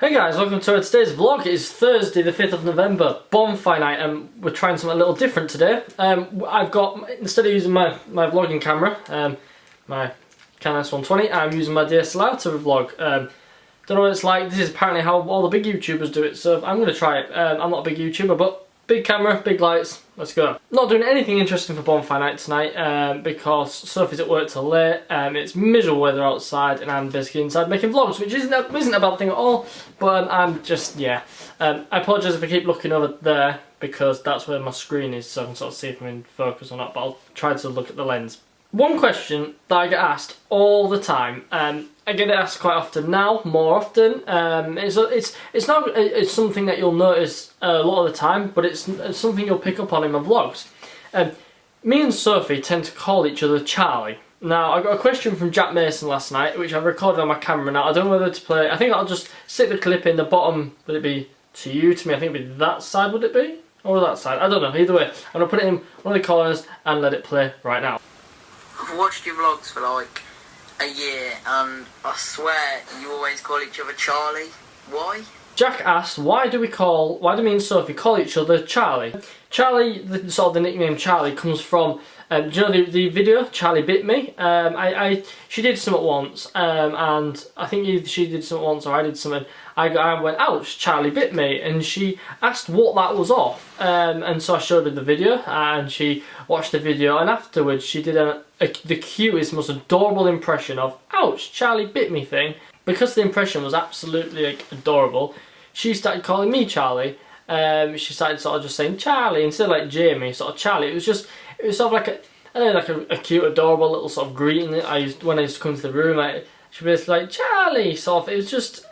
Hey guys, welcome to today's vlog. It is Thursday the 5th of November, bonfire night, and we're trying something a little different today. I've got, instead of using my vlogging camera, my Canon S120, I'm using my DSLR to vlog. Don't know what it's like. This is apparently how all the big YouTubers do it, so I'm going to try it. I'm not a big YouTuber, but big camera, big lights, let's go. Not doing anything interesting for bonfire night tonight because Sophie's at work till late, it's miserable weather outside and I'm basically inside making vlogs, which isn't a bad thing at all, but I'm just, yeah. I apologise if I keep looking over there because that's where my screen is, so I can sort of see if I'm in focus or not, but I'll try to look at the lens. One question that I get asked all the time, I get it asked quite often now, more often. It's something that you'll notice a lot of the time, but it's something you'll pick up on in my vlogs. Me and Sophie tend to call each other Charlie. Now, I got a question from Jack Mason last night, which I recorded on my camera. Now, I don't know whether to play. I think I'll just stick the clip in the bottom. Would it be to you, to me? I think it'd be that side. Would it be, or that side? I don't know. Either way, I'm gonna put it in one of the corners and let it play right now. I've watched your vlogs for like a year and I swear you always call each other Charlie. Why? Jack asked, why do me and Sophie call each other Charlie? Charlie, the nickname Charlie comes from, do you know the video, Charlie Bit Me? She did something once, and I think either she did something once or I did something. I went, ouch, Charlie bit me, and she asked what that was off, and so I showed her the video, and she watched the video, and afterwards she did the cutest, most adorable impression of, ouch, Charlie bit me thing. Because the impression was absolutely like adorable, she started calling me Charlie. She started sort of just saying Charlie instead of like Jamie, sort of Charlie. It was sort of like a cute, adorable little sort of greeting that when I used to come to the room. She'd be like Charlie, sort of. It was just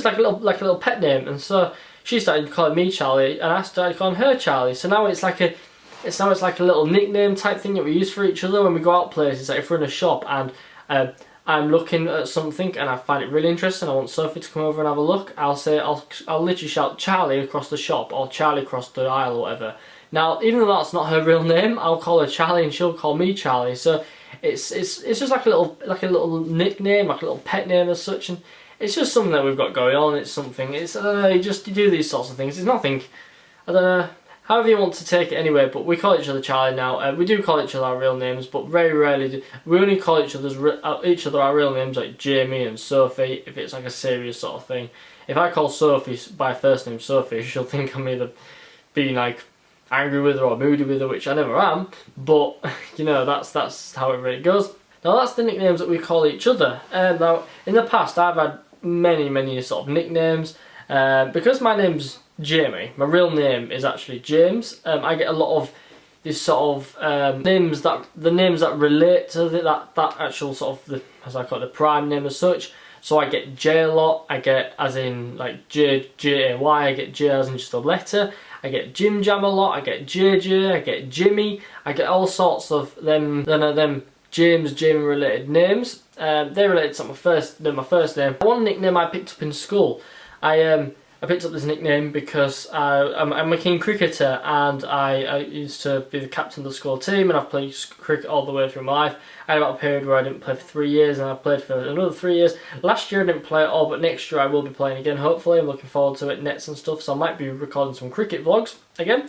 like a little pet name, and so she started calling me Charlie, and I started calling her Charlie. So now it's like a little nickname type thing that we use for each other when we go out places. Like if we're in a shop and I'm looking at something and I find it really interesting, I want Sophie to come over and have a look, I'll literally shout Charlie across the shop or Charlie across the aisle or whatever. Now, even though that's not her real name, I'll call her Charlie and she'll call me Charlie. So it's just like a little nickname, like a little pet name as such, and it's just something that we've got going on. It's something. I don't know. You do these sorts of things. It's nothing. I don't know. However you want to take it anyway, but we call each other Charlie now. We do call each other our real names, but very rarely do we only call each other our real names, like Jamie and Sophie, if it's like a serious sort of thing. If I call Sophie by first name Sophie, she'll think I'm either being like angry with her or moody with her, which I never am, but you know, that's how it really goes. Now that's the nicknames that we call each other. Now in the past I've had many sort of nicknames, because my name's Jamie, my real name is actually James. I get a lot of these sort of names that relate to that actual sort of as I call it, the prime name as such. So I get J a lot. I get as in like J-A-Y. I get J as in just a letter. I get Jim Jam a lot. I get JJ. I get Jimmy. I get all sorts of them Jamie related names. They're related to my first name. One nickname I picked up in school. I picked up this nickname because I'm a keen cricketer, and I used to be the captain of the school team, and I've played cricket all the way through my life. I had about a period where I didn't play for 3 years, and I played for another 3 years. Last year I didn't play at all, but next year I will be playing again, hopefully. I'm looking forward to it, nets and stuff, so I might be recording some cricket vlogs again.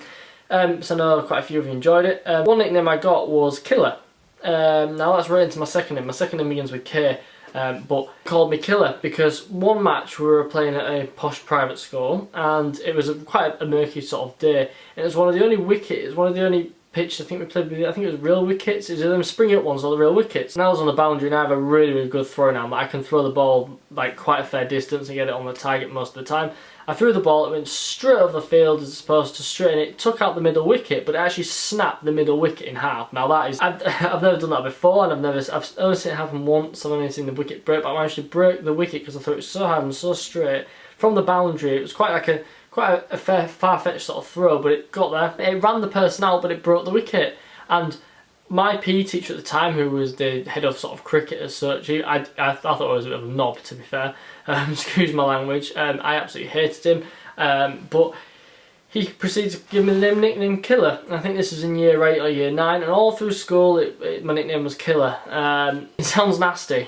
So I know quite a few of you enjoyed it. One nickname I got was Killer. Now that's related to my second name. My second name begins with K. But called me Killer because one match we were playing at a posh private school, and it was quite a murky sort of day, and it was one of the only pitches I think we played with. I think it was real wickets. It was them spring up ones or the real wickets. And I was on the boundary, and I have a really good throw now. I can throw the ball like quite a fair distance and get it on the target most of the time. I threw the ball, it went straight over the field as opposed to straight, and it took out the middle wicket, but it actually snapped the middle wicket in half. Now that is, I've never done that before, and I've only seen it happen once. I've only seen the wicket break, but I managed to break the wicket because I threw it so hard and so straight from the boundary. It was quite a far-fetched sort of throw, but it got there. It ran the person out, but it broke the wicket. And my PE teacher at the time, who was the head of sort of cricket as such, I thought it was a bit of a knob, to be fair. Excuse my language. I absolutely hated him. But he proceeded to give me the nickname Killer. I think this was in year 8 or year 9, and all through school my nickname was Killer. It sounds nasty.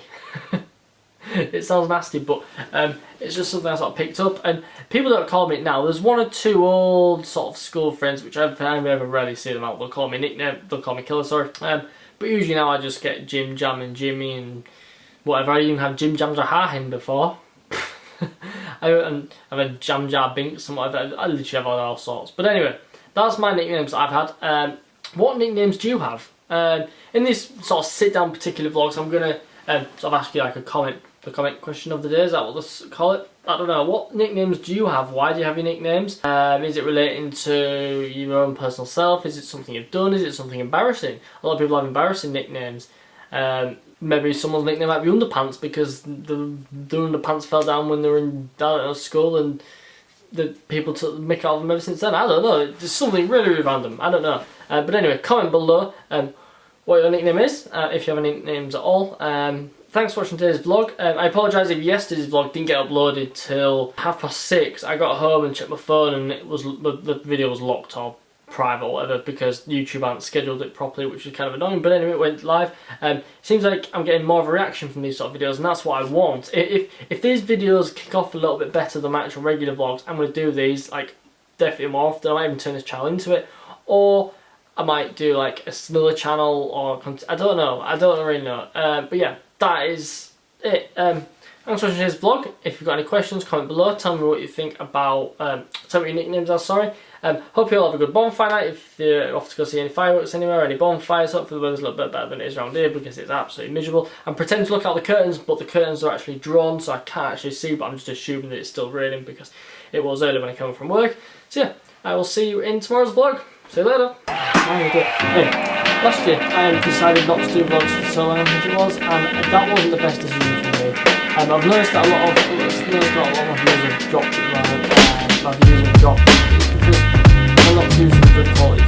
It sounds nasty, but it's just something I sort of picked up. And people don't call me it now. There's one or two old sort of school friends, which I ever rarely see them out. They'll call me nickname. They'll call me Killer, sorry. But usually now I just get Jim Jam and Jimmy and whatever. I even had Jim Jam Jahahin before. I've had Jam Jar Binks and whatever. I literally have all sorts. But anyway, that's my nicknames that I've had. What nicknames do you have? In this sort of sit down particular vlogs, I'm gonna sort of ask you like the comment question of the day. Is that what let's call it? I don't know. What nicknames do you have? Why do you have your nicknames? Is it relating to your own personal self? Is it something you've done? Is it something embarrassing? A lot of people have embarrassing nicknames. Maybe someone's nickname might be Underpants because the underpants fell down when they were in school, and the people took the mick out of them ever since then. I don't know. It's something really, really random. I don't know. But anyway, comment below what your nickname is, if you have any nicknames at all. Thanks for watching today's vlog. I apologise if yesterday's vlog didn't get uploaded till 6:30. I got home and checked my phone and the video was locked or private or whatever because YouTube hadn't scheduled it properly, which was kind of annoying. But anyway, it went live. Seems like I'm getting more of a reaction from these sort of videos, and that's what I want. If these videos kick off a little bit better than my actual regular vlogs, I'm going to do these like definitely more often. I might even turn this channel into it, or I might do like a similar channel, or I don't know. I don't really know. But yeah, that is it. Thanks for watching today's vlog. If you've got any questions, comment below. Tell me what you think about. Tell me what your nicknames are. Sorry. Hope you all have a good bonfire night. If you're off to go see any fireworks anywhere, any bonfires, hopefully the weather's a little bit better than it is around here because it's absolutely miserable. I'm pretending to look out the curtains, but the curtains are actually drawn, so I can't actually see, but I'm just assuming that it's still raining because it was early when I came home from work. So yeah, I will see you in tomorrow's vlog. See you later. Last year I decided not to do vlogs for so long, I think it was, and that wasn't the best decision for me. I've noticed that a lot of my views have dropped at the moment. My views have dropped because I'm not producing good quality